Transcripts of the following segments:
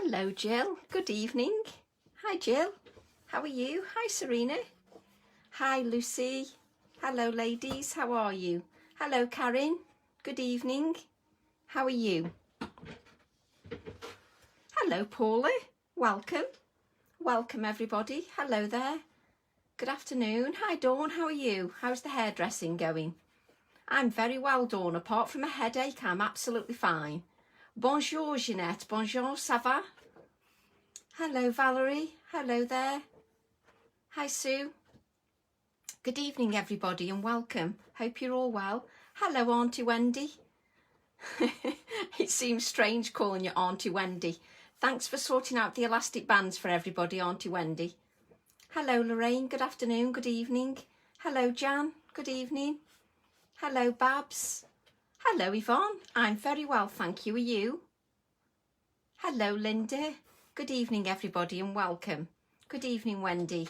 Hello Jill, good evening. Hi Jill, how are you? Hi Serena. Hi Lucy. Hello ladies, how are you? Hello Karen, good evening. How are you? Hello Paula, welcome. Welcome everybody, hello there. Good afternoon. Hi Dawn, how are you? How's the hairdressing going? I'm very well Dawn, apart from a headache I'm absolutely fine. Bonjour Jeanette, bonjour, ça va? Hello Valerie, hello there. Hi Sue. Good evening everybody and welcome. Hope you're all well. Hello Auntie Wendy. It seems strange calling you Auntie Wendy. Thanks for sorting out the elastic bands for everybody, Auntie Wendy. Hello Lorraine, good afternoon, good evening. Hello Jan, good evening. Hello Babs. Hello Yvonne, I'm very well thank you, are you? Hello Linda, good evening everybody and welcome. Good evening Wendy.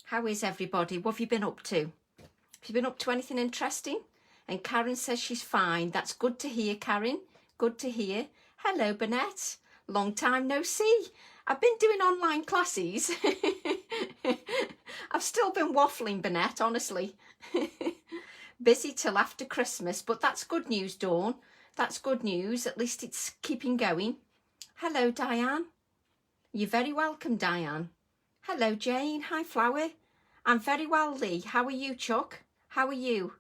How is everybody? What have you been up to? Have you been up to anything interesting? And Karen says she's fine. That's good to hear, Karen. Good to hear. Hello, Burnett. Long time no see. I've been doing online classes. I've still been waffling, Burnett, honestly. Busy till after Christmas, but that's good news, Dawn. That's good news. At least it's keeping going. Hello, Diane. You're very welcome, Diane. Hello, Jane. Hi, Flower. I'm very well, Lee. How are you, Chuck? How are you?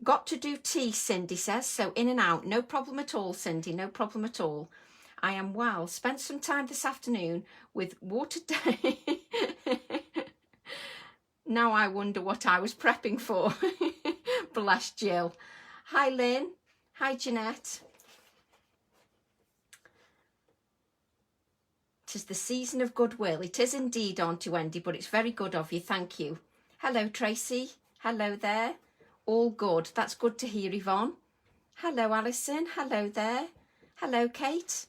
Got to do tea, Cindy says, so in and out. No problem at all, Cindy. No problem at all. I am well. Spent some time this afternoon with watered down. Now I wonder what I was prepping for. Bless Jill. Hi, Lynn. Hi, Jeanette. 'Tis the season of goodwill. It is indeed, Auntie Wendy, but it's very good of you. Thank you. Hello, Tracy. Hello there. All good. That's good to hear, Yvonne. Hello, Alison. Hello there. Hello, Kate.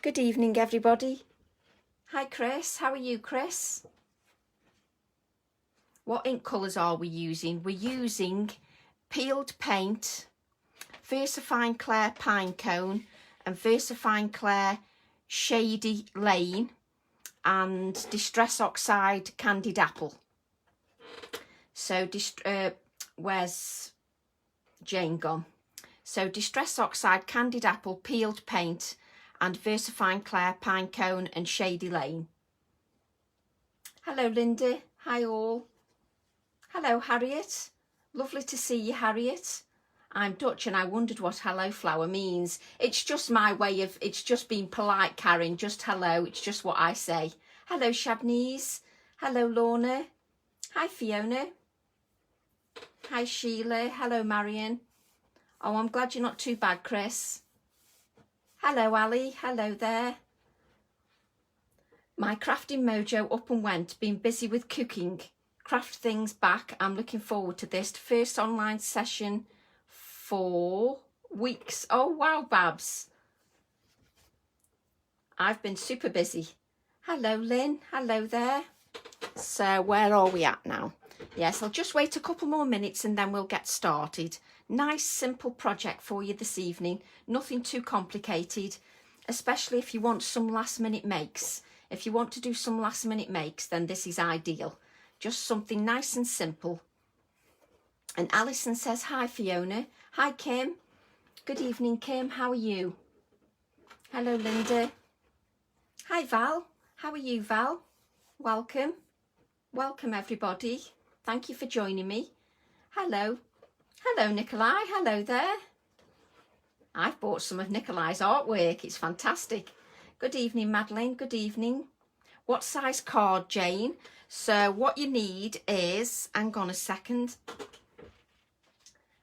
Good evening, everybody. Hi, Chris. How are you, Chris? What ink colours are we using? We're using peeled paint, VersaFine Clair Pine Cone and VersaFine Clair Shady Lane and Distress Oxide Candied Apple. So where's Jane gone? So Distress Oxide, Candied Apple, Peeled Paint and VersaFine Clair Pine Cone and Shady Lane. Hello Linda, hi all. Hello Harriet, lovely to see you Harriet. I'm Dutch and I wondered what hello flower means. It's just my way of, it's just being polite, Karen, just hello, it's just what I say. Hello Shabnese, hello Lorna, hi Fiona, hi Sheila, hello Marion. Oh, I'm glad you're not too bad, Chris. Hello Ali, hello there. My crafting mojo up and went, been busy with cooking. Craft things back, I'm looking forward to this. First online session 4 weeks. Oh wow, Babs. I've been super busy. Hello Lynn, hello there. So where are we at now? Yes, I'll just wait a couple more minutes and then we'll get started. Nice simple project for you this evening. Nothing too complicated, especially if you want some last minute makes. If you want to do some last minute makes, then this is ideal. Just something nice and simple. And Alison says, hi Fiona. Hi Kim. Good evening Kim, how are you? Hello Linda. Hi Val. How are you Val? Welcome. Welcome everybody. Thank you for joining me. Hello. Hello Nikolai. Hello there. I've bought some of Nikolai's artwork. It's fantastic. Good evening Madeline. Good evening. What size card, Jane? So what you need is, hang on a second.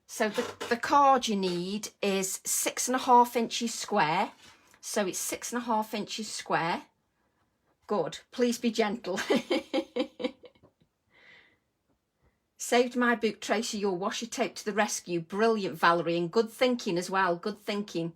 So the card you need is 6.5 inches square. So it's 6.5 inches square. Good. Please be gentle. Saved my book, Tracy, your washi tape to the rescue. Brilliant, Valerie, and good thinking as well. Good thinking.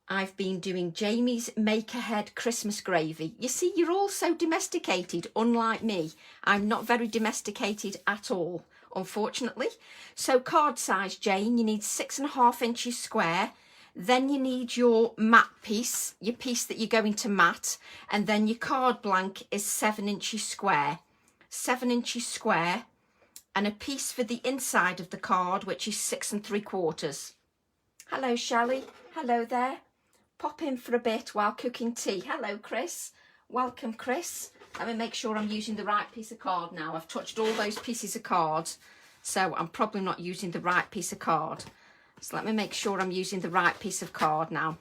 I've been doing Jamie's Make Ahead Christmas gravy. You see, you're all so domesticated, unlike me. I'm not very domesticated at all, unfortunately. So card size, Jane, you need 6.5 inches square. Then you need your mat piece, your piece that you're going to mat, and then your card blank is 7 inches square. 7 inches square, and a piece for the inside of the card, which is 6 3/4. Hello, Shelley. Hello there. Pop in for a bit while cooking tea. Hello, Chris. Welcome, Chris. Let me make sure I'm using the right piece of card now. I've touched all those pieces of card, so I'm probably not using the right piece of card. So let me make sure I'm using the right piece of card now.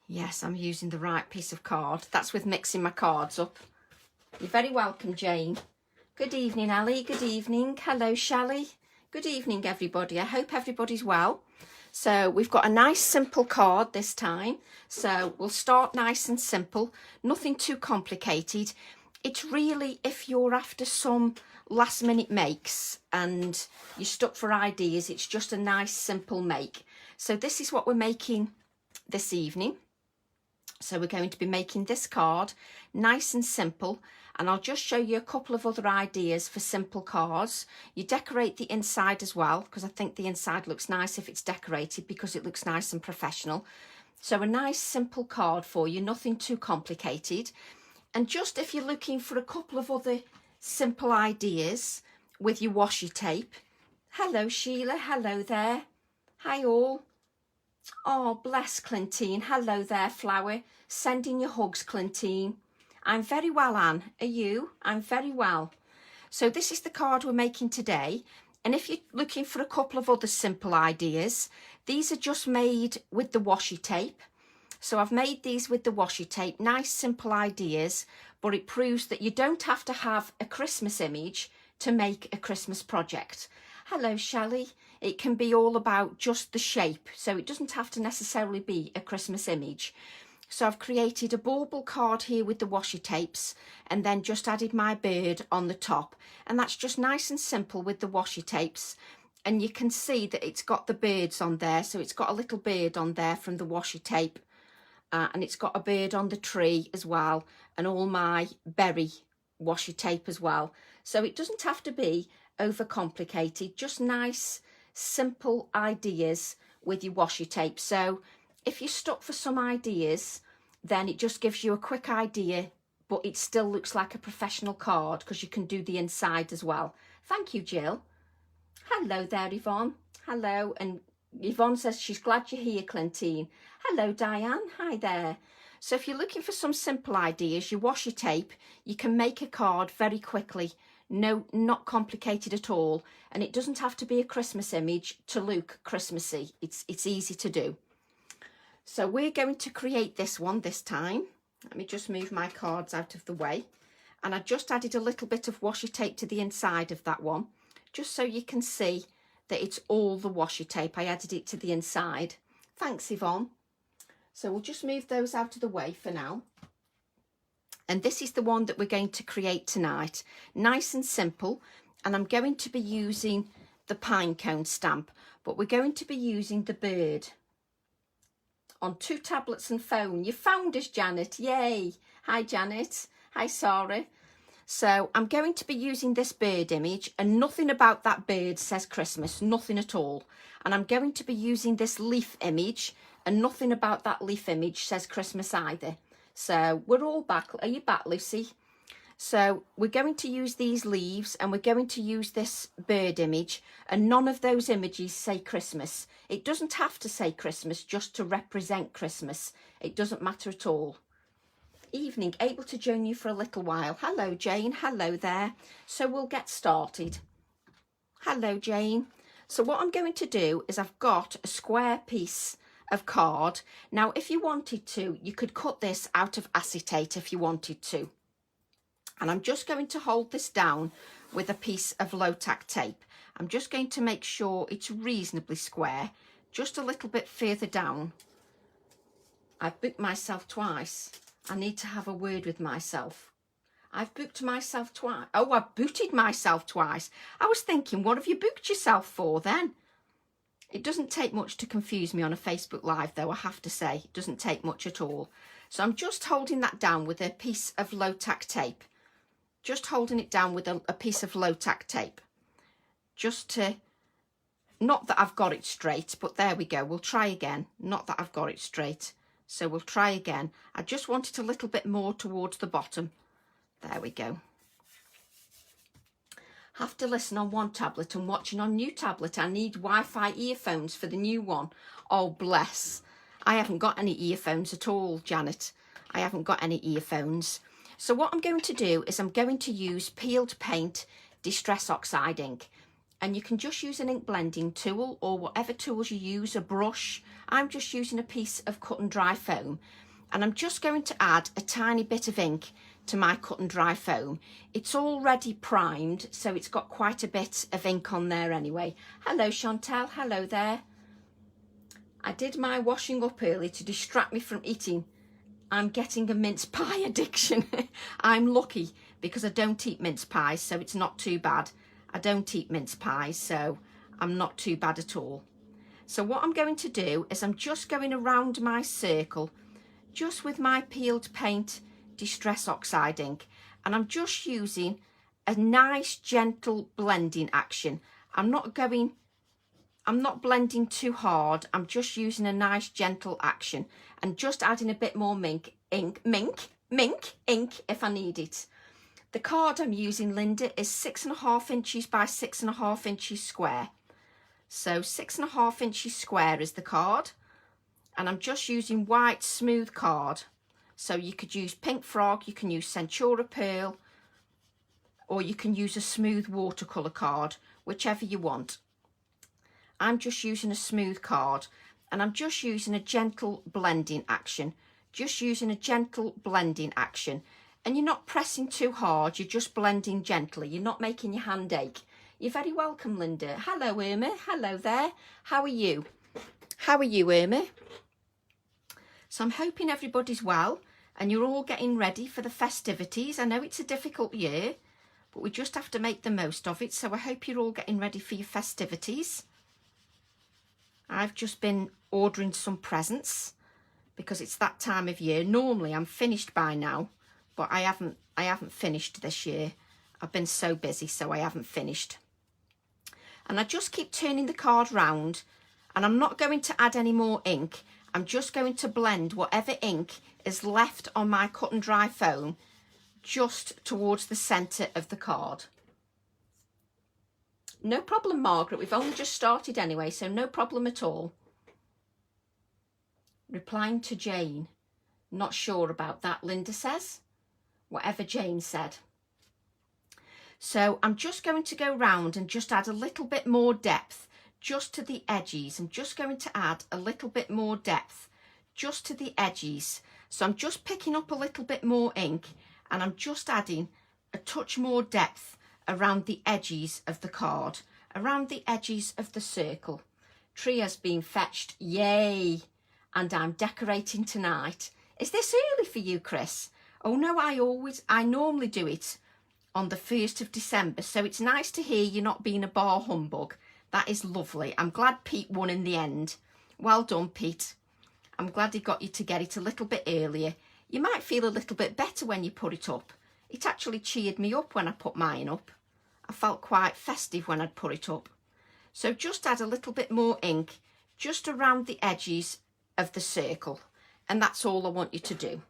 Yes, I'm using the right piece of card. That's with mixing my cards up. You're very welcome, Jane. Good evening, Ellie. Good evening. Hello, Shelley. Good evening, everybody. I hope everybody's well. So we've got a nice simple card this time. So we'll start nice and simple. Nothing too complicated. It's really, if you're after some last minute makes and you're stuck for ideas, it's just a nice simple make. So this is what we're making this evening. So we're going to be making this card nice and simple, and I'll just show you a couple of other ideas for simple cards. You decorate the inside as well, because I think the inside looks nice if it's decorated, because it looks nice and professional. So a nice simple card for you, nothing too complicated. And just if you're looking for a couple of other simple ideas with your washi tape. Hello, Sheila. Hello there. Hi, all. Oh, bless, Clintine. Hello there, Flower. Sending your hugs, Clintine. I'm very well, Anne. Are you? I'm very well. So this is the card we're making today. And if you're looking for a couple of other simple ideas, these are just made with the washi tape. So I've made these with the washi tape, nice simple ideas, but it proves that you don't have to have a Christmas image to make a Christmas project. Hello, Shelley. It can be all about just the shape, so it doesn't have to necessarily be a Christmas image. So I've created a bauble card here with the washi tapes, and then just added my bird on the top. And that's just nice and simple with the washi tapes. And you can see that it's got the birds on there, so it's got a little bird on there from the washi tape. And it's got a bird on the tree as well, and all my berry washi tape as well. So it doesn't have to be overcomplicated, just nice, simple ideas with your washi tape. So if you're stuck for some ideas, then it just gives you a quick idea, but it still looks like a professional card because you can do the inside as well. Thank you, Jill. Hello there, Yvonne. Hello, and Yvonne says she's glad you're here, Clintine. Hello, Diane. Hi there. So if you're looking for some simple ideas, your washi tape, you can make a card very quickly. No, not complicated at all. And it doesn't have to be a Christmas image to look Christmassy. It's easy to do. So we're going to create this one this time. Let me just move my cards out of the way. And I just added a little bit of washi tape to the inside of that one, just so you can see that it's all the washi tape. I added it to the inside. Thanks, Yvonne. So we'll just move those out of the way for now. And this is the one that we're going to create tonight. Nice and simple. And I'm going to be using the pine cone stamp, but we're going to be using the bird on 2 tablets and phone. You found us, Janet. Yay. Hi, Janet. Hi, Sarah. So I'm going to be using this bird image, and nothing about that bird says Christmas, nothing at all. And I'm going to be using this leaf image, and nothing about that leaf image says Christmas either. So we're all back. Are you back, Lucy? So we're going to use these leaves, and we're going to use this bird image, and none of those images say Christmas. It doesn't have to say Christmas just to represent Christmas. It doesn't matter at all. Evening, able to join you for a little while. Hello, Jane. Hello there. So we'll get started. Hello, Jane. So what I'm going to do is I've got a square piece of card. Now, if you wanted to, you could cut this out of acetate if you wanted to. And I'm just going to hold this down with a piece of low-tack tape. I'm just going to make sure it's reasonably square, just a little bit further down. I've booked myself twice. I need to have a word with myself. I've booked myself twice. Oh, I've booted myself twice. I was thinking, what have you booked yourself for then? It doesn't take much to confuse me on a Facebook Live, though, I have to say. It doesn't take much at all. So I'm just holding that down with a piece of low-tack tape. Just holding it down with a piece of low-tack tape. Just to Not that I've got it straight, but there we go. We'll try again. Not that I've got it straight. So we'll try again. I just want it a little bit more towards the bottom. There we go. Have to listen on one tablet and watching on new tablet. I need Wi-Fi earphones for the new one. Oh, bless. I haven't got any earphones at all, Janet. I haven't got any earphones. So what I'm going to do is I'm going to use peeled paint Distress Oxide ink. And you can just use an ink blending tool or whatever tools you use, a brush. I'm just using a piece of cut and dry foam. And I'm just going to add a tiny bit of ink to my cut and dry foam. It's already primed, so it's got quite a bit of ink on there anyway. Hello, Chantal. Hello there. I did my washing up early to distract me from eating. I'm getting a mince pie addiction. I'm lucky because I don't eat mince pies, so it's not too bad. I don't eat mince pies, so I'm not too bad at all. So what I'm going to do is I'm just going around my circle, just with my peeled paint Distress Oxide ink, and I'm just using a nice gentle blending action. I'm not blending too hard. I'm just using a nice gentle action and just adding a bit more ink if I need it. The card I'm using, Linda, is 6.5 inches by 6.5 inches square. So 6.5 inches square is the card. And I'm just using white smooth card. So you could use Pink Frog, you can use Centura Pearl, or you can use a smooth watercolour card, whichever you want. I'm just using a smooth card, and I'm just using a gentle blending action. Just using a gentle blending action. And you're not pressing too hard, you're just blending gently. You're not making your hand ache. You're very welcome, Linda. Hello, Irma. Hello there. How are you? How are you, Irma? So I'm hoping everybody's well and you're all getting ready for the festivities. I know it's a difficult year, but we just have to make the most of it. So I hope you're all getting ready for your festivities. I've just been ordering some presents because it's that time of year. Normally I'm finished by now, but I haven't finished this year. I've been so busy, so I haven't finished. And I just keep turning the card round, and I'm not going to add any more ink. I'm just going to blend whatever ink is left on my cut and dry foam just towards the centre of the card. No problem, Margaret. We've only just started anyway, so no problem at all. Replying to Jane. Not sure about that, Linda says. Whatever Jane said. So I'm just going to go round and just add a little bit more depth just to the edges. I'm just going to add a little bit more depth just to the edges. So I'm just picking up a little bit more ink and I'm just adding a touch more depth around the edges of the card, around the edges of the circle. Tree has been fetched, yay! And I'm decorating tonight. Is this early for you, Chris? Oh no, I normally do it on the 1st of December, so it's nice to hear you're not being a bar humbug. That is lovely. I'm glad Pete won in the end. Well done, Pete. I'm glad he got you to get it a little bit earlier. You might feel a little bit better when you put it up. It actually cheered me up when I put mine up. I felt quite festive when I'd put it up. So just add a little bit more ink just around the edges of the circle, and that's all I want you to do.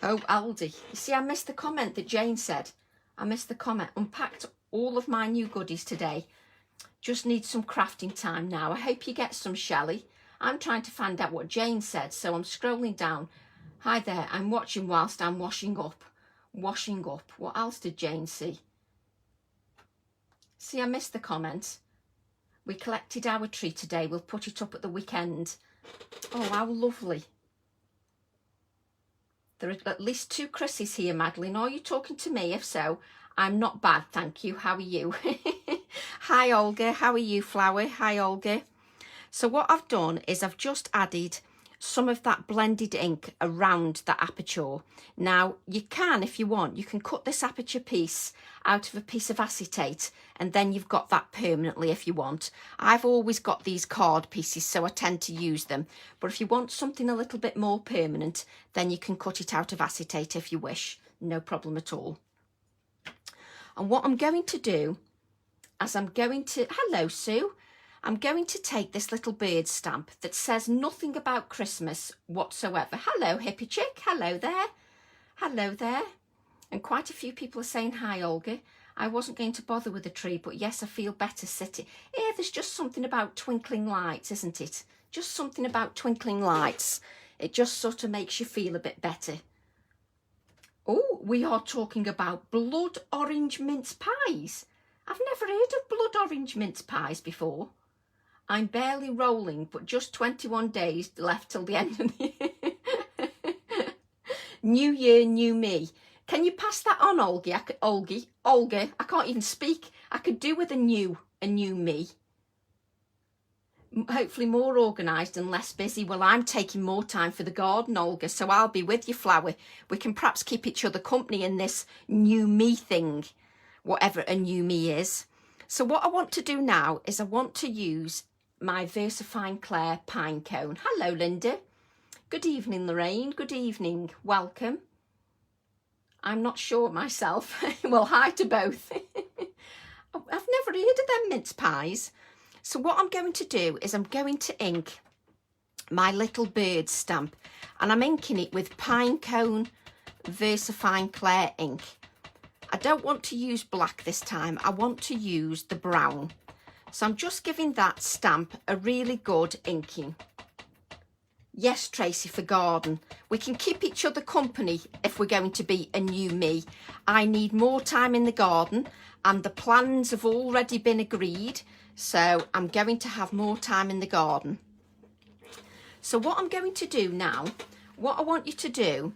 Oh, Aldi, you see, I missed the comment that Jane said. I missed the comment. Unpacked all of my new goodies today. Just need some crafting time now. I hope you get some, Shelley. I'm trying to find out what Jane said, so I'm scrolling down. Hi there, I'm watching whilst I'm washing up. Washing up. What else did Jane see? See, I missed the comment. We collected our tree today. We'll put it up at the weekend. Oh, how lovely. There are at least 2 Chris's here, Madeline. Are you talking to me? If so, I'm not bad, thank you. How are you? Hi, Olga. How are you, Flower? Hi, Olga. So what I've done is I've just added some of that blended ink around the aperture. Now, you can, if you want, you can cut this aperture piece out of a piece of acetate, and then you've got that permanently if you want. I've always got these card pieces, so I tend to use them. But if you want something a little bit more permanent, then you can cut it out of acetate if you wish. No problem at all. And what I'm going to do as I'm going to, hello Sue, I'm going to take this little bird stamp that says nothing about Christmas whatsoever. Hello hippie chick, hello there, hello there. And quite a few people are saying hi Olga. I wasn't going to bother with the tree, but yes, I feel better sitting. Yeah, there's just something about twinkling lights, isn't it? Just something about twinkling lights. It just sort of makes you feel a bit better. Oh, we are talking about blood orange mince pies. I've never heard of blood orange mince pies before. I'm barely rolling, but just 21 days left till the end of the year. New year, new me. Can you pass that on, Olga? Olga, I can't even speak. I could do with a new me. Hopefully more organised and less busy. Well, I'm taking more time for the garden, Olga, so I'll be with you, Flower. We can perhaps keep each other company in this new me thing, whatever a new me is. So what I want to do now is I want to use my VersaFine Claire pine cone. Hello, Linda. Good evening, Lorraine. Good evening. Welcome. I'm not sure myself. Well, hi to both. I've never heard of them mince pies. So what I'm going to do is I'm going to ink my little bird stamp, and I'm inking it with pine cone VersaFine Claire ink. I don't want to use black this time. I want to use the brown. So I'm just giving that stamp a really good inking. Yes, Tracy, for garden. We can keep each other company if we're going to be a new me. I need more time in the garden and the plans have already been agreed. So I'm going to have more time in the garden. So what I'm going to do now, what I want you to do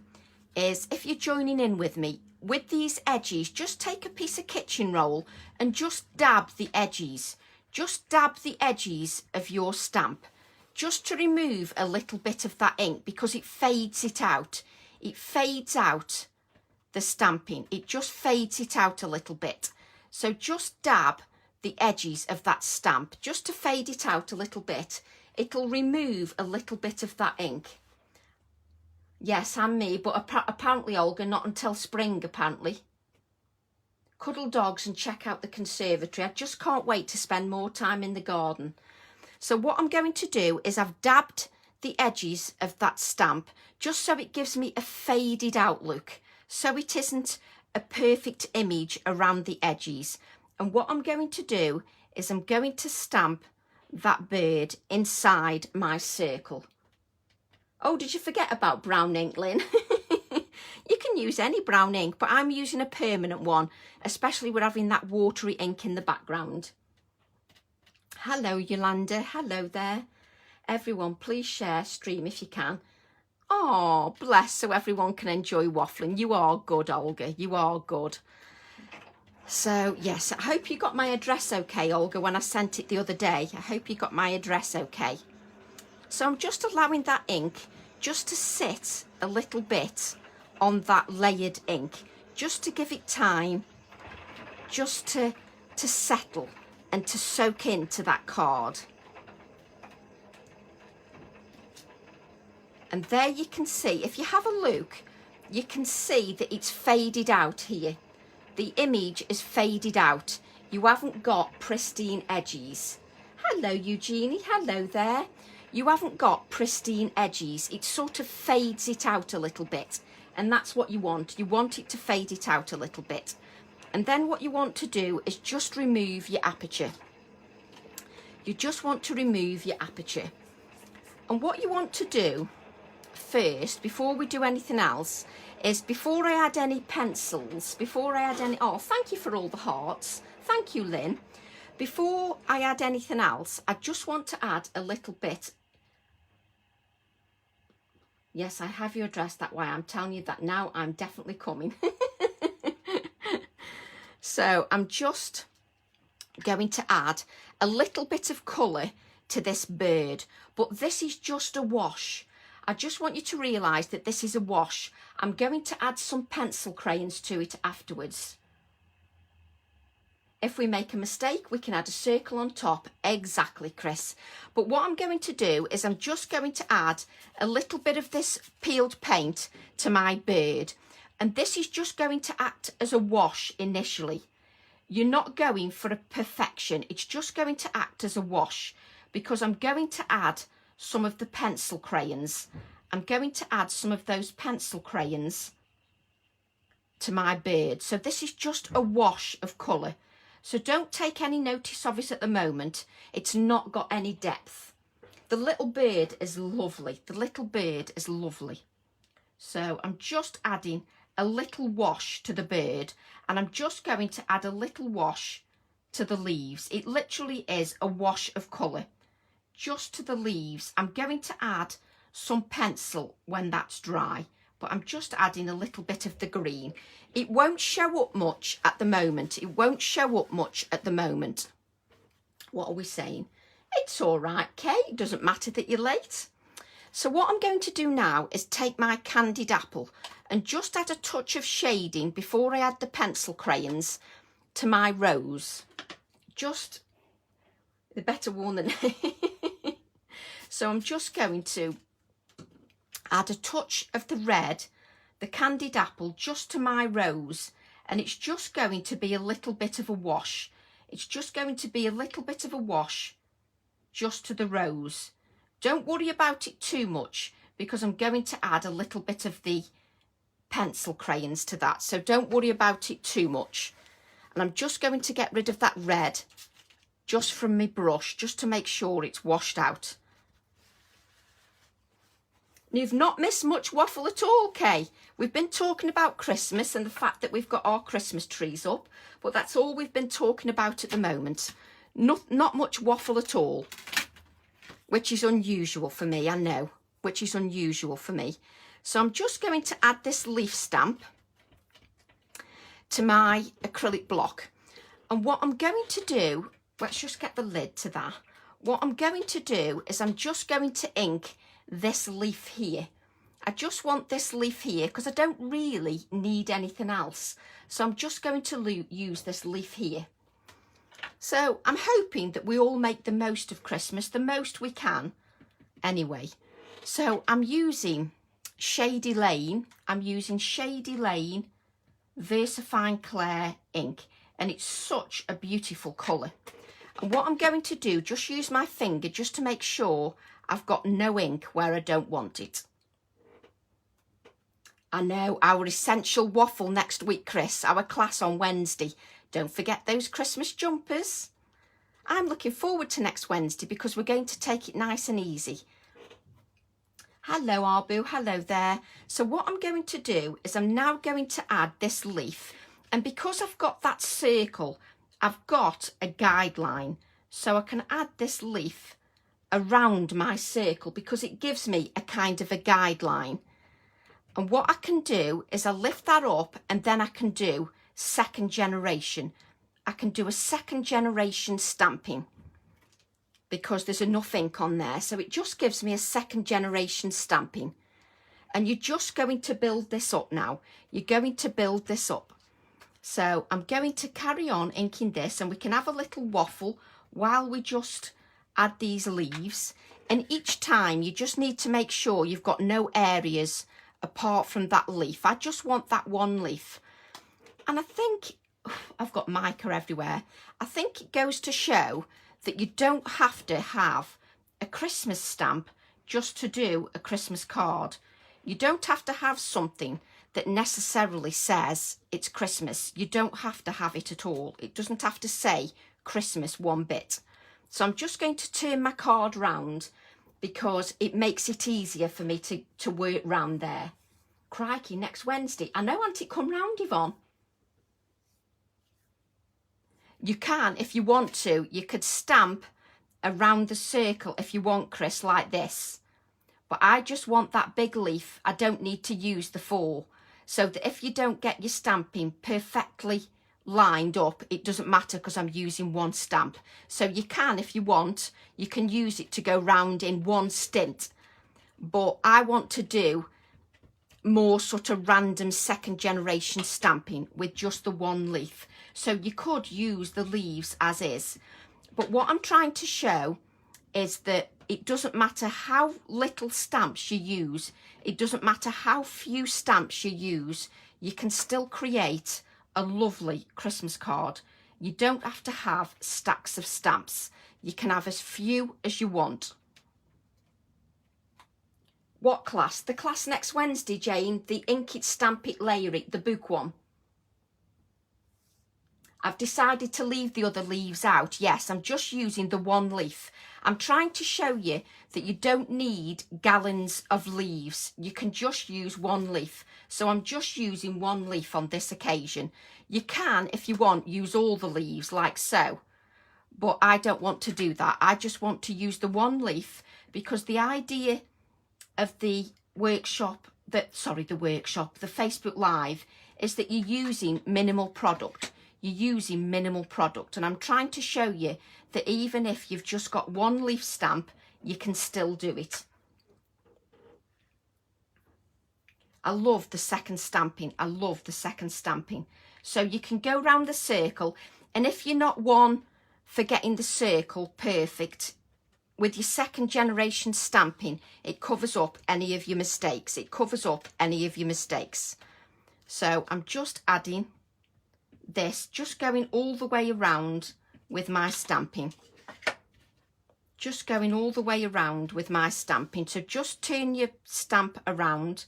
is, if you're joining in with me, with these edges, just take a piece of kitchen roll and just dab the edges. Just dab the edges of your stamp, just to remove a little bit of that ink, because it fades it out. It fades out the stamping. It just fades it out a little bit. So just dab the edges of that stamp, just to fade it out a little bit. It'll remove a little bit of that ink. Yes, and me, but apparently, Olga, not until spring, apparently. Cuddle dogs and check out the conservatory. I just can't wait to spend more time in the garden. So what I'm going to do is I've dabbed the edges of that stamp just so it gives me a faded out look, so it isn't a perfect image around the edges. And what I'm going to do is I'm going to stamp that bird inside my circle. Oh, did you forget about brown ink, Lynn? You can use any brown ink, but I'm using a permanent one, especially with having that watery ink in the background. Hello, Yolanda. Hello there. Everyone, please share stream if you can. Oh, bless, so everyone can enjoy waffling. You are good, Olga. You are good. So, yes, I hope you got my address okay, Olga, when I sent it the other day. I hope you got my address okay. So I'm just allowing that ink just to sit a little bit on that layered ink, just to give it time, just to settle and to soak into that card. And there you can see, if you have a look, you can see that it's faded out here. The image is faded out. You haven't got pristine edges. Hello, Eugenie. Hello there. You haven't got pristine edges. It sort of fades it out a little bit. And that's what you want. You want it to fade it out a little bit. And then what you want to do is just remove your aperture. You just want to remove your aperture. And what you want to do first, before we do anything else, is before I add any pencils, before I add any... Oh, thank you for all the hearts. Thank you, Lynn. Before I add anything else, I just want to add a little bit. Yes, I have your address, that way I'm telling you that now. I'm definitely coming. So I'm just going to add a little bit of colour to this bird, but this is just a wash. I just want you to realise that this is a wash. I'm going to add some pencil crayons to it afterwards. If we make a mistake, we can add a circle on top. Exactly, Chris. But what I'm going to do is I'm just going to add a little bit of this peeled paint to my bird. And this is just going to act as a wash initially, you're not going for a perfection. It's just going to act as a wash, because I'm going to add some of the pencil crayons. I'm going to add some of those pencil crayons to my bird. So this is just a wash of colour. So don't take any notice of it at the moment. It's not got any depth. The little bird is lovely. The little bird is lovely. So I'm just adding a little wash to the bird, and I'm just going to add a little wash to the leaves. It literally is a wash of colour just to the leaves. I'm going to add some pencil when that's dry, but I'm just adding a little bit of the green. It won't show up much at the moment. It won't show up much at the moment. What are we saying? It's all right, Kate. It doesn't matter that you're late. So what I'm going to do now is take my candied apple and just add a touch of shading before I add the pencil crayons to my rose. Just the better one than so I'm just going to add a touch of the red, the candied apple, just to my rose, and it's just going to be a little bit of a wash. It's just going to be a little bit of a wash just to the rose. Don't worry about it too much, because I'm going to add a little bit of the pencil crayons to that, so don't worry about it too much. And I'm just going to get rid of that red just from my brush, just to make sure it's washed out. You've not missed much waffle at all, Kay. We've been talking about Christmas and the fact that we've got our Christmas trees up, but that's all we've been talking about at the moment. Not much waffle at all, which is unusual for me, I know, which is unusual for me. So I'm just going to add this leaf stamp to my acrylic block. And what I'm going to do, let's just get the lid to that. What I'm going to do is I'm just going to ink this leaf here. I just want this leaf here because I don't really need anything else. So I'm just going to use this leaf here. So I'm hoping that we all make the most of Christmas, the most we can anyway. So I'm using Shady Lane. I'm using Shady Lane VersaFine Clair ink, and it's such a beautiful colour. And what I'm going to do, just use my finger just to make sure I've got no ink where I don't want it. I know, our essential waffle next week, Chris, our class on Wednesday. Don't forget those Christmas jumpers. I'm looking forward to next Wednesday because we're going to take it nice and easy. Hello, Arbu, hello there. So what I'm going to do is I'm now going to add this leaf. And because I've got that circle, I've got a guideline. So I can add this leaf around my circle because it gives me a kind of a guideline. And what I can do is I lift that up, and then I can do second generation. I can do a second generation stamping because there's enough ink on there. So it just gives me a second generation stamping. And you're just going to build this up now. You're going to build this up. So I'm going to carry on inking this, and we can have a little waffle while we just add these leaves. And each time you just need to make sure you've got no areas apart from that leaf. I just want that one leaf. And I think, I've got mica everywhere. I think it goes to show that you don't have to have a Christmas stamp just to do a Christmas card. You don't have to have something that necessarily says it's Christmas. You don't have to have it at all. It doesn't have to say Christmas one bit. So I'm just going to turn my card round because it makes it easier for me to work round there. Crikey, next Wednesday. I know, Auntie, come round, Yvonne. You can, if you want to, you could stamp around the circle if you want, Chris, like this. But I just want that big leaf. I don't need to use the 4. So that if you don't get your stamping perfectly lined up, it doesn't matter because I'm using one stamp. So you can, if you want, you can use it to go round in one stint. But I want to do more sort of random second generation stamping with just the one leaf. So you could use the leaves as is. But what I'm trying to show is that it doesn't matter how little stamps you use, it doesn't matter how few stamps you use, you can still create a lovely Christmas card. You don't have to have stacks of stamps. You can have as few as you want. What class? The class next Wednesday, Jane. The Ink It, Stamp It, Layer It, the book one. I've decided to leave the other leaves out. Yes, I'm just using the one leaf. I'm trying to show you that you don't need gallons of leaves. You can just use one leaf. So I'm just using one leaf on this occasion. You can, if you want, use all the leaves like so. But I don't want to do that. I just want to use the one leaf because the idea of the workshop, the Facebook Live is that you're using minimal product. You're using minimal product, and I'm trying to show you that even if you've just got one leaf stamp, you can still do it. I love the second stamping. I love the second stamping. So you can go round the circle, and if you're not one for getting the circle perfect, with your second generation stamping, it covers up any of your mistakes. It covers up any of your mistakes. So I'm just adding this, just going all the way around with my stamping. Just going all the way around with my stamping. So just turn your stamp around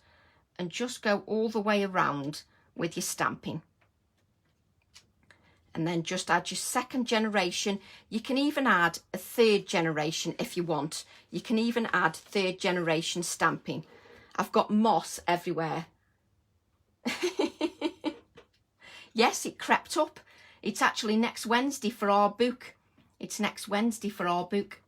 and just go all the way around with your stamping. And then just add your second generation. You can even add a third generation if you want. You can even add third generation stamping. I've got moss everywhere. Yes, it crept up. It's actually next Wednesday for our book. It's next Wednesday for our book.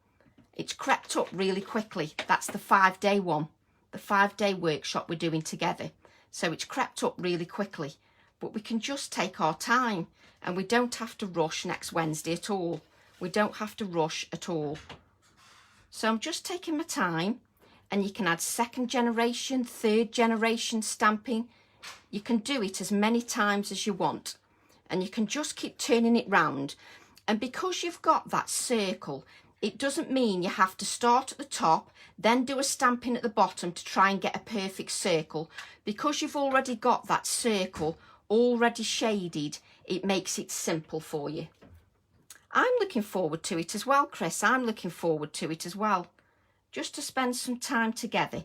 It's crept up really quickly. That's the 5-day one. The 5-day workshop we're doing together. So it's crept up really quickly. But we can just take our time. And we don't have to rush next Wednesday at all. We don't have to rush at all. So I'm just taking my time. And you can add second generation, third generation stamping. You can do it as many times as you want. And you can just keep turning it round. And because you've got that circle, it doesn't mean you have to start at the top, then do a stamping at the bottom to try and get a perfect circle. Because you've already got that circle already shaded, it makes it simple for you. I'm looking forward to it as well, Chris. I'm looking forward to it as well. Just to spend some time together.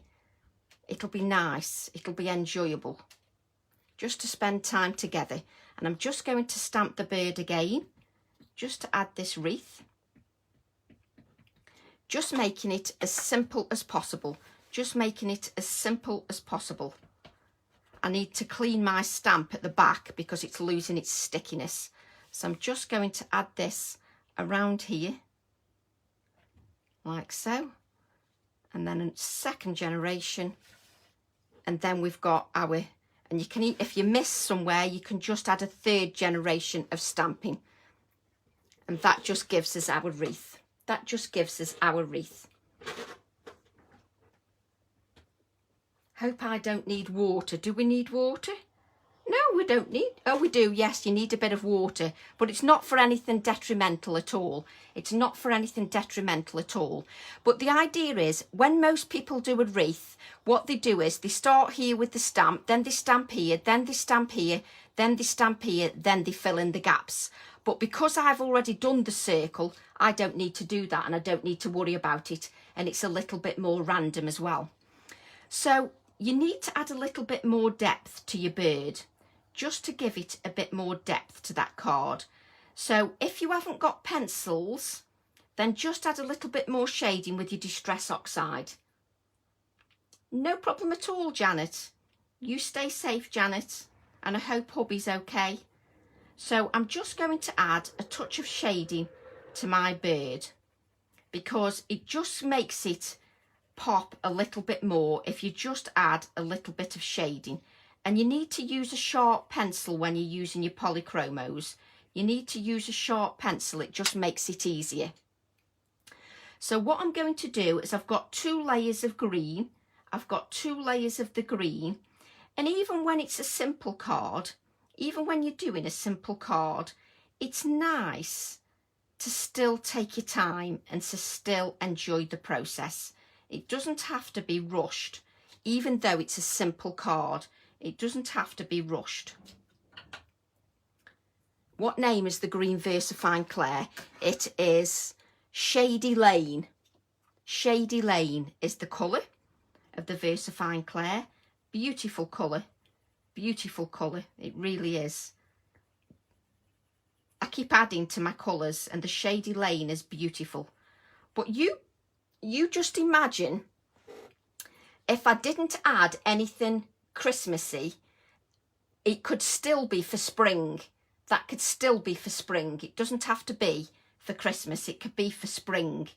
It'll be nice. It'll be enjoyable. Just to spend time together. And I'm just going to stamp the bird again. Just to add this wreath. Just making it as simple as possible. Just making it as simple as possible. I need to clean my stamp at the back because it's losing its stickiness. So I'm just going to add this around here. Like so. And then a second generation. And then we've got our... And you can, if you miss somewhere, you can just add a third generation of stamping. And that just gives us our wreath. That just gives us our wreath. Hope I don't need water. Do we need water? No, we don't need... Oh, we do. Yes, you need a bit of water. But it's not for anything detrimental at all. It's not for anything detrimental at all. But the idea is, when most people do a wreath, what they do is they start here with the stamp, then they stamp here, then they stamp here, then they stamp here, then they fill in the gaps. But because I've already done the circle, I don't need to do that and I don't need to worry about it. And it's a little bit more random as well. So you need to add a little bit more depth to your bird, just to give it a bit more depth to that card. So if you haven't got pencils, then just add a little bit more shading with your Distress Oxide. No problem at all, Janet. You stay safe, Janet, and I hope hubby's okay. So I'm just going to add a touch of shading to my bird because it just makes it pop a little bit more if you just add a little bit of shading. And you need to use a sharp pencil when you're using your polychromos. You need to use a sharp pencil. It just makes it easier. So what I'm going to do is I've got 2 layers of green. I've got 2 layers of the green. And even when it's a simple card, even when you're doing a simple card, it's nice to still take your time and to still enjoy the process. It doesn't have to be rushed, even though it's a simple card. It doesn't have to be rushed. What name is the green VersaFine Clay? It is Shady Lane. Shady Lane is the colour of the VersaFine Clay. Beautiful colour. Beautiful colour. It really is. I keep adding to my colours, and the Shady Lane is beautiful. But you just imagine if I didn't add anything Christmassy, it could still be for spring. That could still be for spring. It doesn't have to be for Christmas. It could be for spring.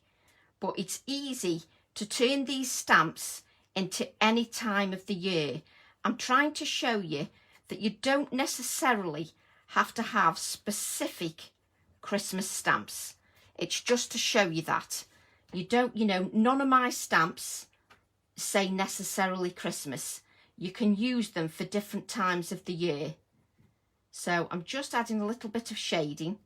But it's easy to turn these stamps into any time of the year. I'm trying to show you that you don't necessarily have to have specific Christmas stamps. It's just to show you that. You don't, none of my stamps say necessarily Christmas. You can use them for different times of the year. So I'm just adding a little bit of shading.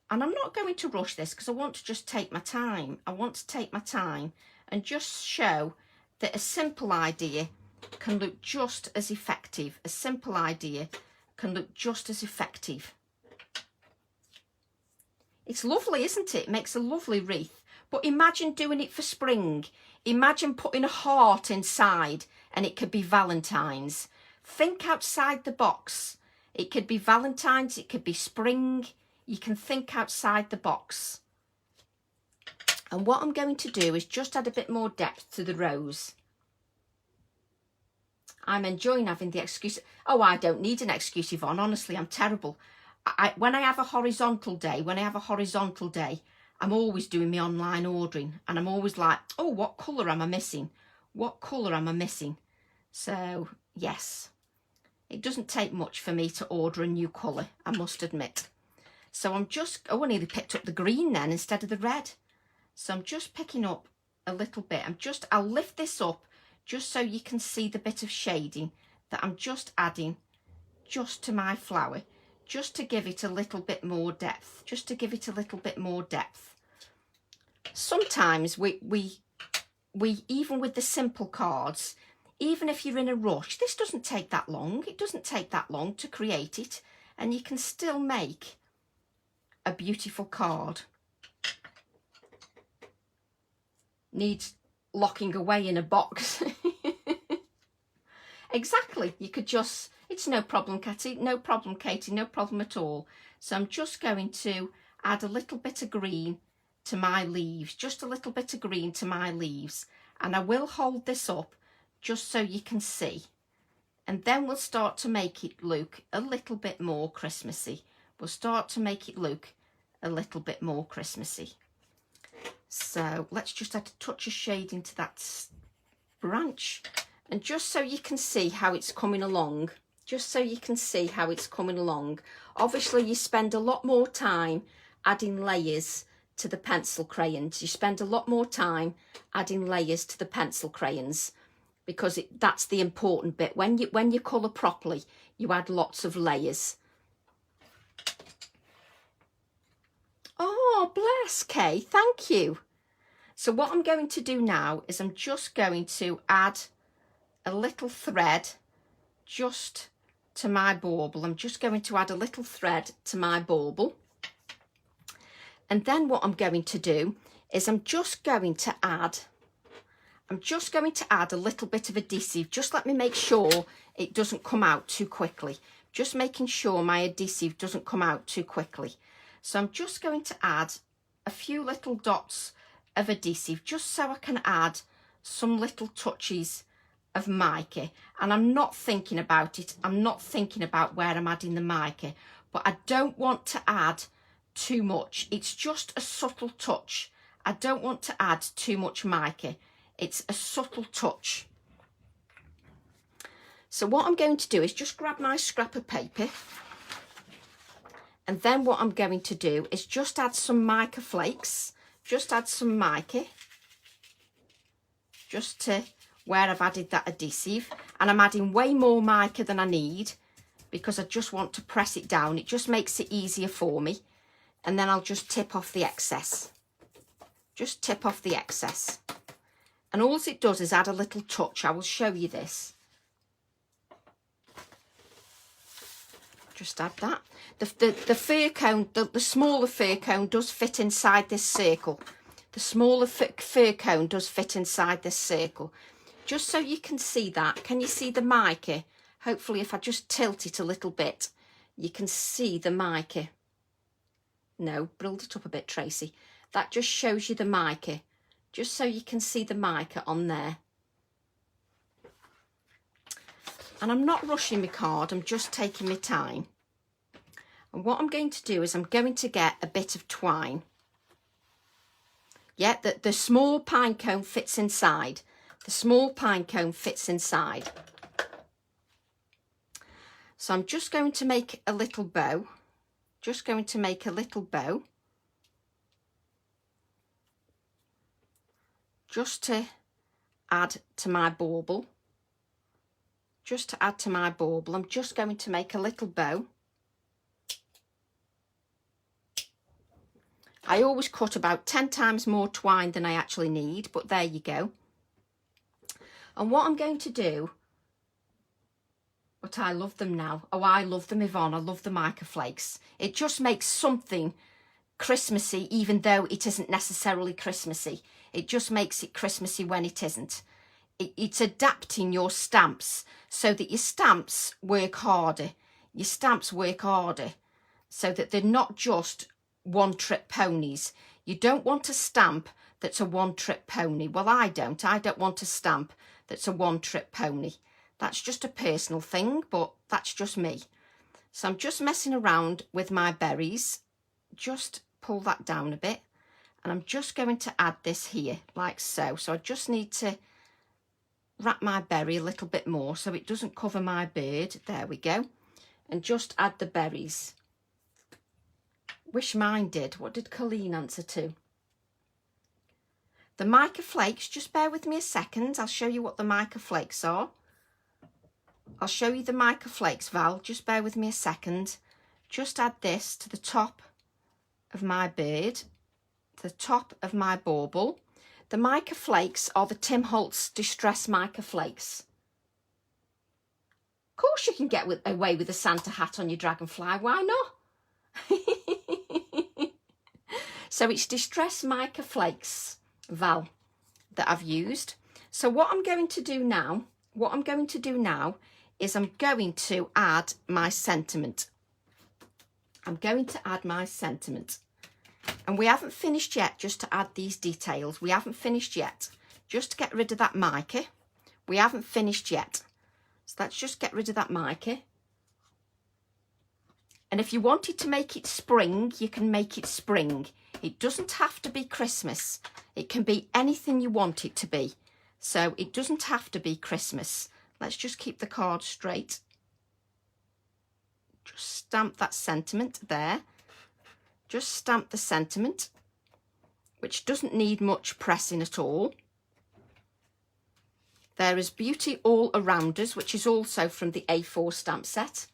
And I'm not going to rush this because I want to just take my time. I want to take my time and just show that a simple idea can look just as effective. A simple idea can look just as effective. It's lovely, isn't it? It makes a lovely wreath. But imagine doing it for spring. Imagine putting a heart inside and it could be Valentine's. Think outside the box. It could be Valentine's, it could be spring. You can think outside the box. And what I'm going to do is just add a bit more depth to the rose. I'm enjoying having the excuse. Oh, I don't need an excuse, Yvonne. Honestly, I'm terrible. When I have a horizontal day, I'm always doing my online ordering. And I'm always like, oh, what colour am I missing? What colour am I missing? So, yes. It doesn't take much for me to order a new colour, I must admit. So I'm just, oh, I nearly picked up the green then instead of the red. So I'm just picking up a little bit. I'll lift this up just so you can see the bit of shading that I'm just adding just to my flower, just to give it a little bit more depth, Sometimes we even with the simple cards, even if you're in a rush, this doesn't take that long. It doesn't take that long to create it, and you can still make a beautiful card. Needs locking away in a box. Exactly. You could just, it's no problem, Katie, no problem, Katie, no problem at all. So I'm just going to add a little bit of green to my leaves, just a little bit of green to my leaves. And I will hold this up just so you can see. And then we'll start to make it look a little bit more Christmassy. We'll start to make it look a little bit more Christmassy. So let's just add a touch of shading to that branch. And just so you can see how it's coming along, Obviously you spend a lot more time adding layers to the pencil crayons. You spend a lot more time adding layers to the pencil crayons because that's the important bit. When you colour properly, you add lots of layers. Oh, bless, Kay, thank you. So what I'm going to do now is I'm just going to add a little thread just to my bauble. I'm just going to add a little thread to my bauble. And then what I'm going to do is I'm just going to add a little bit of adhesive. Just let me make sure it doesn't come out too quickly. Just making sure my adhesive doesn't come out too quickly. So I'm just going to add a few little dots of adhesive just so I can add some little touches of mica. And I'm not thinking about it. I'm not thinking about where I'm adding the mica, but I don't want to add too much. It's just a subtle touch. I don't want to add too much mica. It's a subtle touch. So what I'm going to do is just grab my scrap of paper, and then what I'm going to do is just add some mica flakes. Just add some mica just to where I've added that adhesive, and I'm adding way more mica than I need because I just want to press it down. It just makes it easier for me. And then I'll just tip off the excess. Just tip off the excess. And all it does is add a little touch. I will show you this. Just add that. The fir cone, the smaller fir cone does fit inside this circle. The smaller fir cone does fit inside this circle. Just so you can see that. Can you see the mica? Hopefully if I just tilt it a little bit, you can see the mica. No, build it up a bit, Tracy. That just shows you the mica. Just so you can see the mica on there. And I'm not rushing my card, I'm just taking my time. And what I'm going to do is I'm going to get a bit of twine. Yeah, the small pine cone fits inside. The small pine cone fits inside. So I'm just going to make a little bow. Just going to make a little bow. Just to add to my bauble. Just to add to my bauble, I'm just going to make a little bow. I always cut about 10 times more twine than I actually need, but there you go. And what I'm going to do, but I love them now. Oh, I love them, Yvonne. I love the mica flakes. It just makes something Christmassy, even though it isn't necessarily Christmassy. It just makes it Christmassy when it isn't. It's adapting your stamps so that your stamps work harder. Your stamps work harder so that they're not just one-trick ponies. You don't want a stamp that's a one-trick pony. Well, I don't. I don't want a stamp that's a one-trick pony. That's just a personal thing, but that's just me. So I'm just messing around with my berries. Just pull that down a bit. And I'm just going to add this here, like so. So I just need to wrap my berry a little bit more so it doesn't cover my bird. There we go. And just add the berries. Wish mine did. What did Colleen answer to? The mica flakes, just bear with me a second. I'll show you what the mica flakes are. I'll show you the mica flakes, Val. Just bear with me a second. Just add this to the top of my bird, the top of my bauble. The mica flakes are the Tim Holtz Distress Mica Flakes. Of course you can get away with a Santa hat on your dragonfly, why not? So it's Distress Mica Flakes, Val, that I've used. So what I'm going to do now is I'm going to add my sentiment. I'm going to add my sentiment. And we haven't finished yet, just to add these details. We haven't finished yet. Just to get rid of that mica. We haven't finished yet. So let's just get rid of that mica. And if you wanted to make it spring, you can make it spring. It doesn't have to be Christmas. It can be anything you want it to be. So it doesn't have to be Christmas. Let's just keep the card straight. Just stamp that sentiment there. Just stamp the sentiment, which doesn't need much pressing at all. There is Beauty All Around Us, which is also from the A4 stamp set.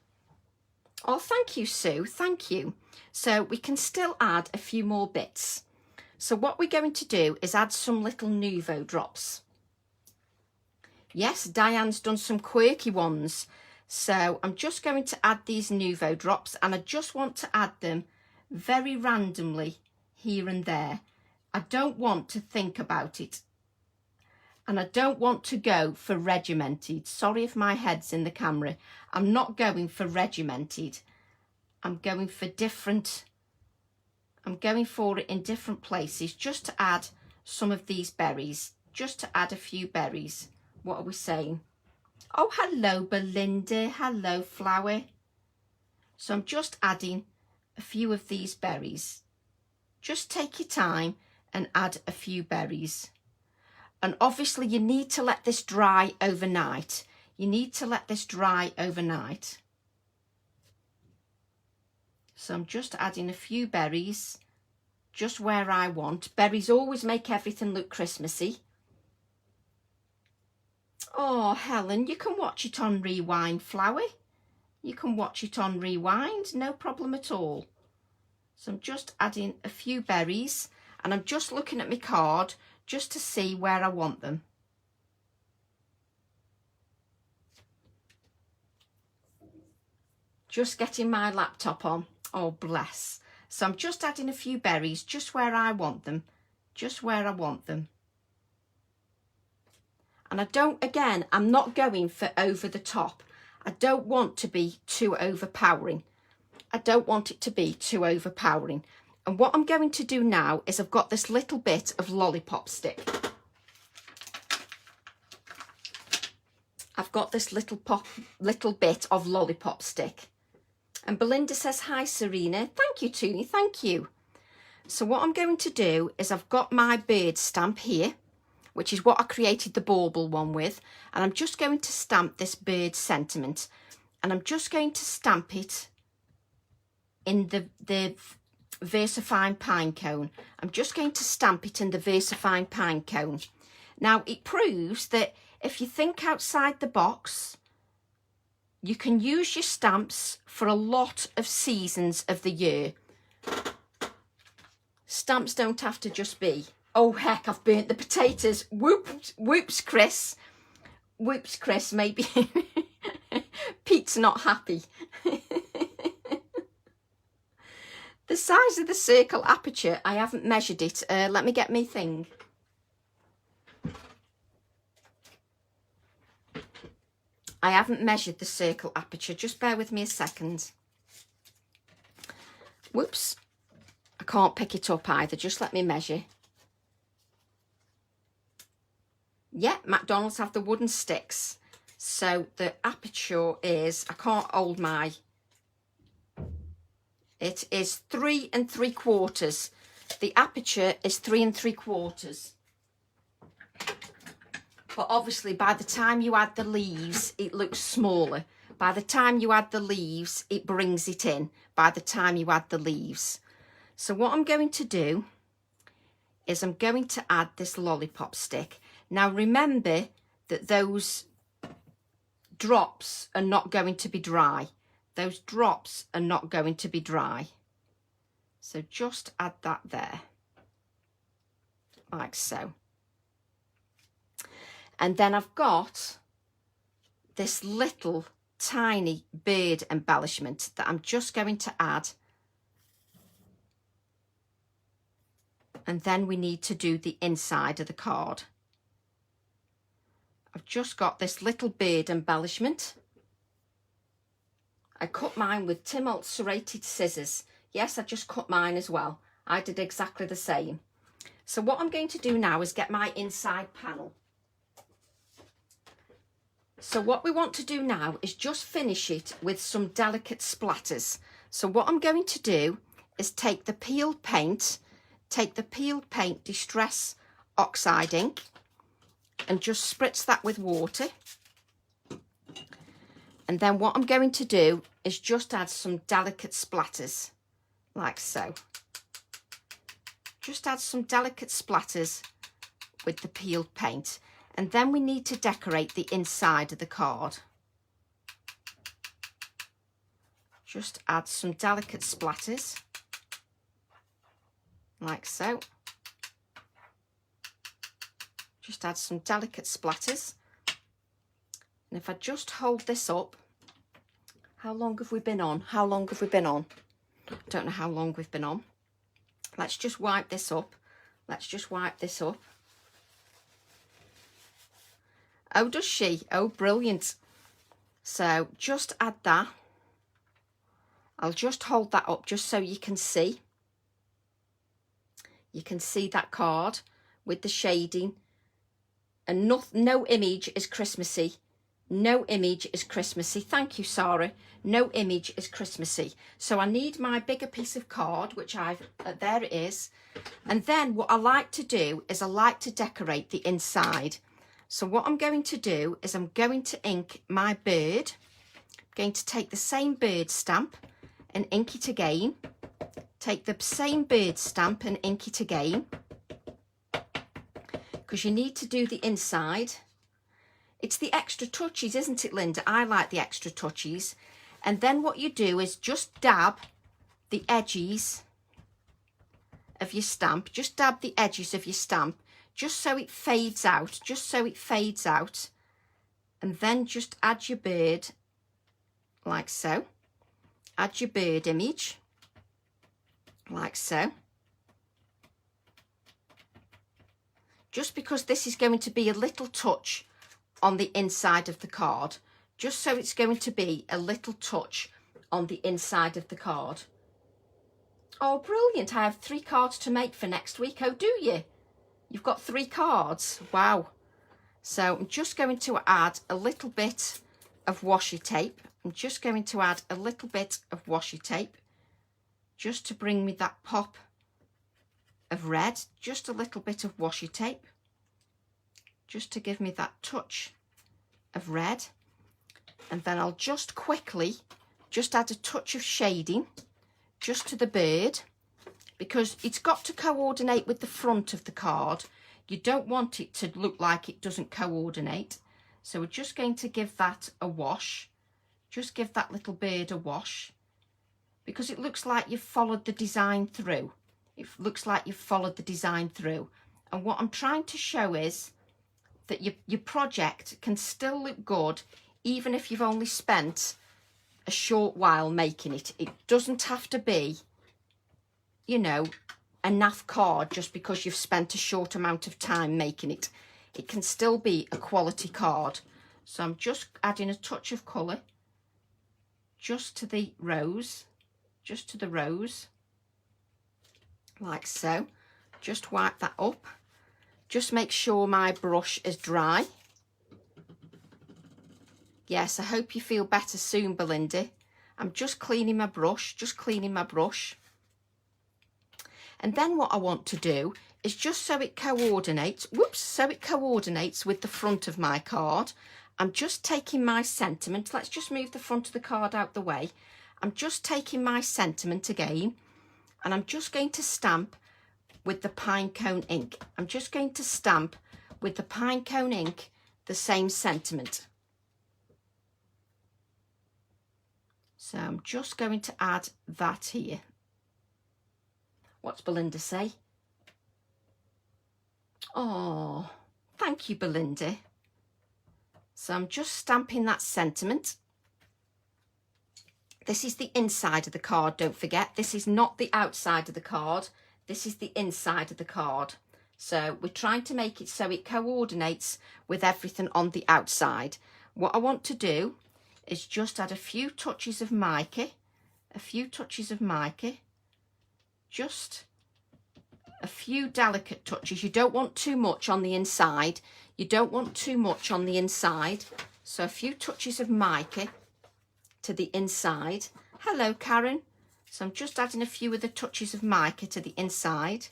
Oh, thank you, Sue. Thank you. So we can still add a few more bits. So what we're going to do is add some little Nouveau drops. Yes, Diane's done some quirky ones. So I'm just going to add these Nouveau drops, and I just want to add them very randomly here and there. I don't want to think about it. And I don't want to go for regimented. Sorry if my head's in the camera. I'm not going for regimented. I'm going for different. I'm going for it in different places just to add some of these berries. Just to add a few berries. What are we saying? Oh, hello, Belinda. Hello, Flower. So I'm just adding a few of these berries. Just take your time and add a few berries. And obviously you need to let this dry overnight. You need to let this dry overnight. So I'm just adding a few berries just where I want. Berries always make everything look Christmassy. Oh, Helen, you can watch it on rewind, Flower. You can watch it on rewind, no problem at all. So I'm just adding a few berries, and I'm just looking at my card just to see where I want them. Just getting my laptop on. Oh, bless. So I'm just adding a few berries just where I want them. Just where I want them. And I don't, again, I'm not going for over the top. I don't want to be too overpowering. I don't want it to be too overpowering. And what I'm going to do now is I've got this little bit of lollipop stick. I've got this little bit of lollipop stick. And Belinda says, hi, Serena. Thank you, Toonie, thank you. So what I'm going to do is I've got my bird stamp here, which is what I created the bauble one with. And I'm just going to stamp this bird sentiment. And I'm just going to stamp it in the VersaFine pine cone. I'm just going to stamp it in the VersaFine pine cone. Now, it proves that if you think outside the box, you can use your stamps for a lot of seasons of the year. Stamps don't have to just be, oh heck, I've burnt the potatoes. Whoops, Chris. Whoops, Chris, maybe Pete's not happy. The size of the circle aperture, I haven't measured it. Let me get me thing. I haven't measured the circle aperture. Just bear with me a second. Whoops. I can't pick it up either. Just let me measure. Yeah, McDonald's have the wooden sticks. So the aperture is, I can't hold my... It is 3 3/4. The aperture is 3 3/4. But obviously, by the time you add the leaves, it looks smaller. By the time you add the leaves, it brings it in. By the time you add the leaves. So what I'm going to do is I'm going to add this lollipop stick. Now remember that those drops are not going to be dry. Those drops are not going to be dry. So just add that there. Like so. And then I've got this little tiny bird embellishment that I'm just going to add. And then we need to do the inside of the card. I've just got this little bird embellishment. I cut mine with Tim Holtz serrated scissors. Yes, I just cut mine as well. I did exactly the same. So what I'm going to do now is get my inside panel. So what we want to do now is just finish it with some delicate splatters. So what I'm going to do is take the peeled paint Distress Oxide ink and just spritz that with water. And then what I'm going to do is just add some delicate splatters, like so. Just add some delicate splatters with the peeled paint. And then we need to decorate the inside of the card. Just add some delicate splatters, like so. Just add some delicate splatters. And if I just hold this up, how long have we been on? How long have we been on? I don't know how long we've been on. Let's just wipe this up. Let's just wipe this up. Oh, does she? Oh, brilliant. So just add that. I'll just hold that up just so you can see. You can see that card with the shading. And no image is Christmassy. No image is Christmassy. Thank you, Sarah. No image is Christmassy. So I need my bigger piece of card, which there it is. And then what I like to do is I like to decorate the inside. So what I'm going to do is I'm going to ink my bird. I'm going to take the same bird stamp and ink it again. Take the same bird stamp and ink it again. Because you need to do the inside. It's the extra touches, isn't it, Linda? I like the extra touches. And then what you do is just dab the edges of your stamp. Just dab the edges of your stamp. Just so it fades out. Just so it fades out. And then just add your bird like so. add your bird image, like so. Just because this is going to be a little touch on the inside of the card, just so it's going to be a little touch on the inside of the card. Oh, brilliant. I have 3 cards to make for next week. Oh, do you? You've got 3 cards. Wow. So I'm just going to add a little bit of washi tape. I'm just going to add a little bit of washi tape just to bring me that pop of red. Just a little bit of washi tape just to give me that touch of red. And then I'll just quickly just add a touch of shading just to the bird, because it's got to coordinate with the front of the card. You don't want it to look like it doesn't coordinate. So we're just going to give that a wash. Just give that little bird a wash, because it looks like you've followed the design through. It looks like you've followed the design through. And what I'm trying to show is that your project can still look good even if you've only spent a short while making it. It doesn't have to be, you know, a naff card just because you've spent a short amount of time making it. It can still be a quality card. So I'm just adding a touch of colour just to the rose, like so. Just wipe that up. Just make sure my brush is dry. Yes, I hope you feel better soon, Belinda. I'm just cleaning my brush, And then what I want to do is, just so it coordinates, so it coordinates with the front of my card, I'm just taking my sentiment. Let's just move the front of the card out the way. I'm just taking my sentiment again, and I'm just going to stamp with the pine cone ink. I'm just going to stamp with the pine cone ink the same sentiment. So I'm just going to add that here. What's Belinda say? Oh, thank you, Belinda. So I'm just stamping that sentiment. This is the inside of the card, don't forget. This is not the outside of the card. This is the inside of the card. So we're trying to make it so it coordinates with everything on the outside. What I want to do is just add a few touches of mica, just a few delicate touches. You don't want too much on the inside. So a few touches of mica to the inside. Hello, Karen. So I'm just adding a few of the touches of mica to the inside.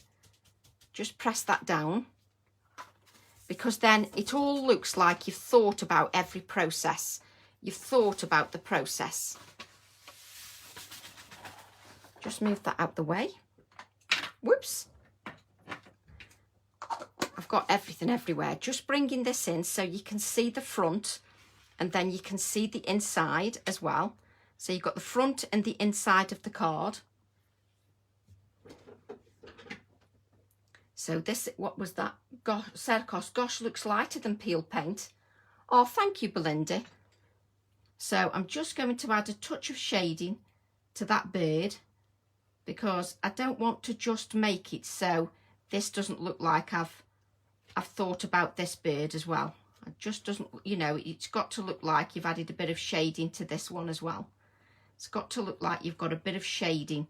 Just press that down, because then it all looks like you've thought about every process. You've thought about the process. Just move that out the way. Whoops. I've got everything everywhere. Just bringing this in so you can see the front, and then you can see the inside as well. So you've got the front and the inside of the card. So this, what was that? Serkos, gosh, looks lighter than peel paint. Oh, thank you, Belinda. So I'm just going to add a touch of shading to that bird, because I don't want to just make it so this doesn't look like I've thought about this bird as well. It just doesn't, you know, it's got to look like you've added a bit of shading to this one as well. It's got to look like you've got a bit of shading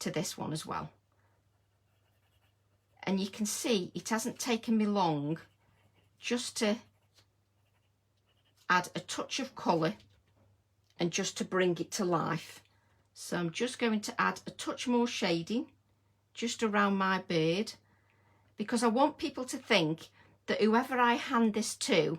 to this one as well. And you can see it hasn't taken me long just to add a touch of colour and just to bring it to life. So I'm just going to add a touch more shading just around my bird, because I want people to think that whoever I hand this to,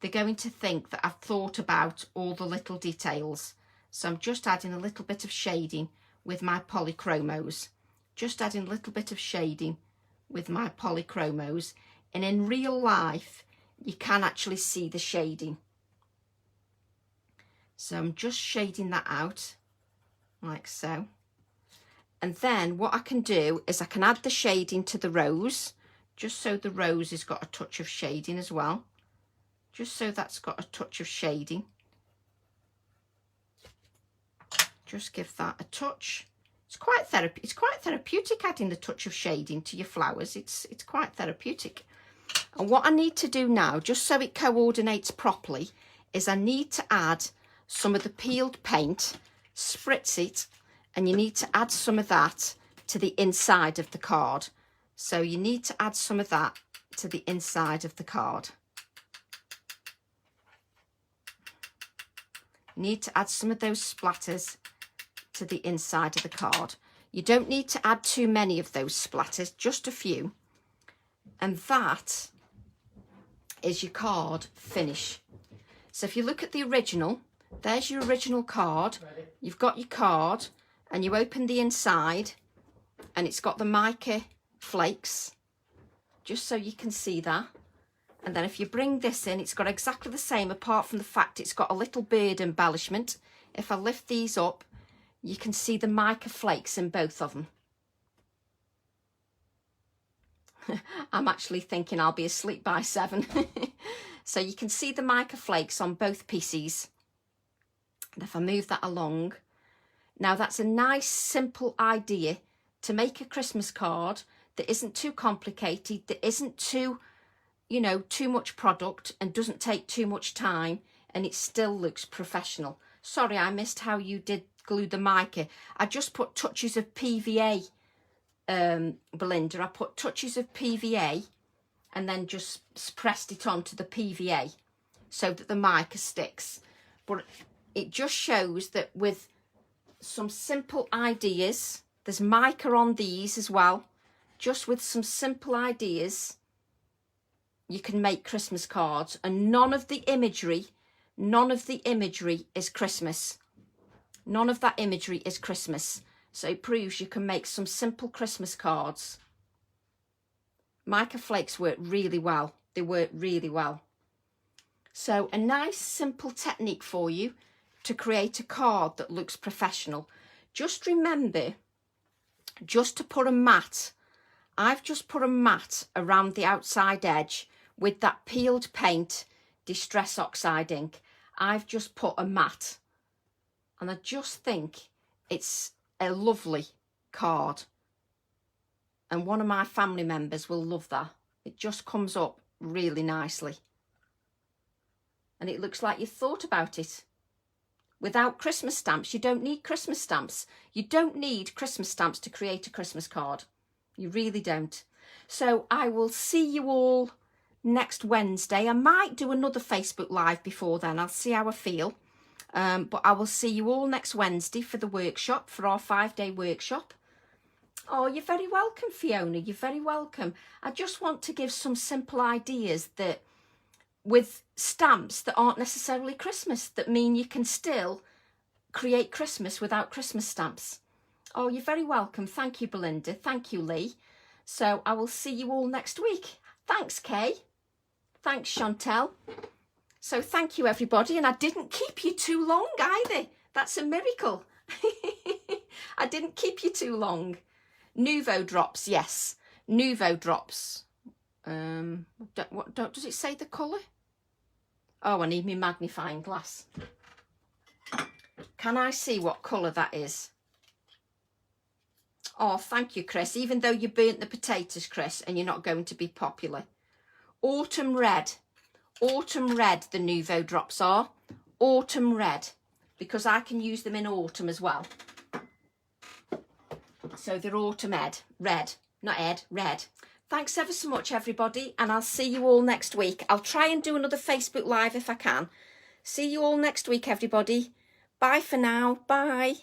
they're going to think that I've thought about all the little details. So I'm just adding a little bit of shading with my polychromos. Just adding a little bit of shading with my polychromos. And in real life, you can actually see the shading. So I'm just shading that out like so. And then what I can do is I can add the shading to the rose, just so the rose has got a touch of shading as well. Just so that's got a touch of shading. Just give that a touch. It's quite therapeutic adding the touch of shading to your flowers. It's quite therapeutic. And what I need to do now, just so it coordinates properly, is I need to add some of the peeled paint, spritz it, and you need to add some of that to the inside of the card. So you need to add some of that to the inside of the card. You need to add some of those splatters to the inside of the card. You don't need to add too many of those splatters, just a few. And that is your card finish. So if you look at the original, there's your original card. You've got your card and you open the inside and it's got the mica flakes, just so you can see that. And then if you bring this in, it's got exactly the same, apart from the fact it's got a little bird embellishment. If I lift these up, you can see the mica flakes in both of them. I'm actually thinking I'll be asleep by 7. So you can see the mica flakes on both pieces. And if I move that along, now that's a nice simple idea to make a Christmas card that isn't too complicated, that isn't too, you know, too much product and doesn't take too much time, and it still looks professional. Sorry, I missed how you did glue the mica. I just put touches of PVA, Belinda. I put touches of PVA and then just pressed it onto the PVA so that the mica sticks. But it just shows that with some simple ideas, there's mica on these as well, just with some simple ideas, you can make Christmas cards, and none of the imagery is Christmas. None of that imagery is Christmas. So it proves you can make some simple Christmas cards. Mica flakes work really well. They work really well. So a nice simple technique for you to create a card that looks professional. Just remember, just to put a mat, I've just put a mat around the outside edge with that peeled paint, Distress Oxide ink. I've just put a mat, and I just think it's a lovely card, and one of my family members will love that. It just comes up really nicely, and it looks like you thought about it. Without Christmas stamps, you don't need Christmas stamps. You don't need Christmas stamps to create a Christmas card. You really don't. So I will see you all next Wednesday. I might do another Facebook Live before then. I'll see how I feel. But I will see you all next Wednesday for the workshop, for our 5-day workshop. Oh, you're very welcome, Fiona. You're very welcome. I just want to give some simple ideas that, with stamps that aren't necessarily Christmas, that mean you can still create Christmas without Christmas stamps. Oh, you're very welcome. Thank you, Belinda. Thank you, Lee. So I will see you all next week. Thanks, Kay. Thanks, Chantel. So thank you, everybody. And I didn't keep you too long either. That's a miracle. I didn't keep you too long. Nouveau drops, yes. Nouveau drops. Does it say the colour? Oh, I need my magnifying glass. Can I see what colour that is? Oh, thank you, Chris. Even though you burnt the potatoes, Chris, and you're not going to be popular. Autumn red. Autumn red, the Nouveau drops are. Autumn red. Because I can use them in autumn as well. So they're autumn red. Not red. Thanks ever so much, everybody, and I'll see you all next week. I'll try and do another Facebook Live if I can. See you all next week, everybody. Bye for now. Bye.